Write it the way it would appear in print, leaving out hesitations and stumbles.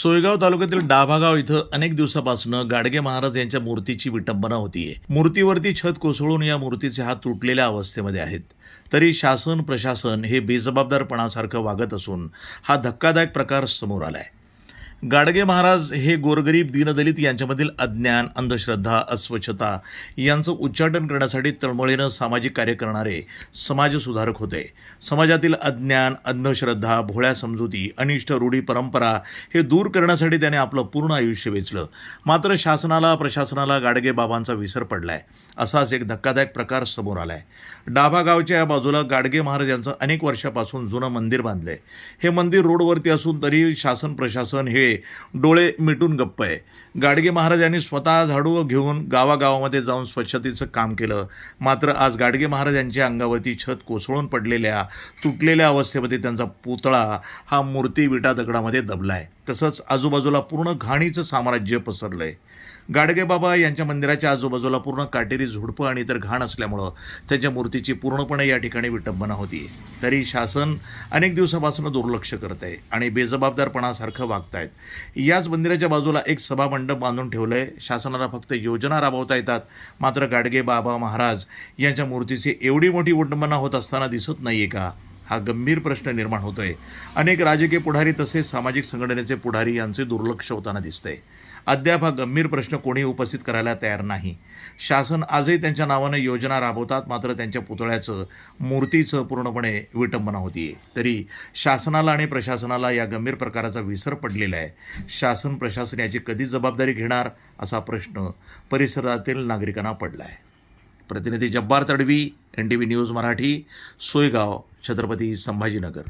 सोयगाव तालुक्यातील डाभागाव इथं अनेक दिवसापासून गाडगे महाराज यांच्या मूर्तीची विटंबना होतीये। मूर्तीवरती छत कोसळून या मूर्तीचे हात तुटलेल्या अवस्थेमध्ये आहेत। तरी शासन प्रशासन हे बेजबाबदारपणासारखं वागत असून हा धक्कादायक प्रकार समोर आलाय। गाडगे महाराज हे गोरगरीब दीनदलित यांच्यामधील अज्ञान, अंधश्रद्धा, अस्वच्छता यांचं उच्चाटन करण्यासाठी तळमळीनं सामाजिक कार्य करणारे समाजसुधारक होते। समाजातील अज्ञान, अंधश्रद्धा, भोळ्या समजुती, अनिष्ट रूढी परंपरा हे दूर करण्यासाठी त्याने आपलं पूर्ण आयुष्य वेचलं। मात्र शासनाला प्रशासनाला गाडगे बाबांचा विसर पडलाय। असाच एक धक्कादायक प्रकार समोर आलाय। डाभा गावच्या या बाजूला गाडगे महाराज यांचं अनेक वर्षापासून जुनं मंदिर बांधलंय। हे मंदिर रोडवरती असून तरी शासन प्रशासन हे डोळे मिटून गप्प आहे। गाडगे महाराज यांनी स्वतः झाडू घेऊन गावागावामध्ये जाऊन स्वच्छतेचं काम केलं। मात्र आज गाडगे महाराज यांच्या अंगावरती छत कोसळून पडलेल्या तुटलेल्या अवस्थेमध्ये त्यांचा पुतळा हा मूर्ती विटा दगडामध्ये दबलाय। तसंच आजूबाजूला पूर्ण घाणीचं साम्राज्य पसरलंय। गाडगे बाबा यांच्या मंदिराच्या आजूबाजूला पूर्ण काटेरी झुडपं आणि इतर घाण असल्यामुळं त्यांच्या मूर्तीची पूर्णपणे या ठिकाणी विटंबना होती। तरी शासन अनेक दिवसापासून दुर्लक्ष करत आहे आणि बेजबाबदारपणासारखं वागतायत। याच मंदिराच्या बाजूला एक सभामंडप बांधून ठेवलंय। शासनाला फक्त योजना राबवता येतात, मात्र गाडगे बाबा महाराज यांच्या मूर्तीची एवढी मोठी विटंबना होत असताना दिसत नाहीये का? हा गंभीर प्रश्न निर्माण होतोय। अनेक राजकीय पुढारी तसेच सामाजिक संघटनेचे पुढारी यांचे दुर्लक्ष होताना दिसतंय। अद्याप हा गंभीर प्रश्न कोणी उपस्थित करायला तयार नाही। शासन आजही त्यांच्या नावानं योजना राबवतात, मात्र त्यांच्या पुतळ्याचं, मूर्तीचं पूर्णपणे विटंबना होतीये। तरी शासनाला आणि प्रशासनाला या गंभीर प्रकाराचा विसर पडलेला आहे। शासन प्रशासन याची कधी जबाबदारी घेणार असा प्रश्न परिसरातील नागरिकांना पडला आहे। प्रतिनिधी जब्बार तडवी, NTV न्यूज मराठी, सोयगाव, छत्रपती संभाजीनगर।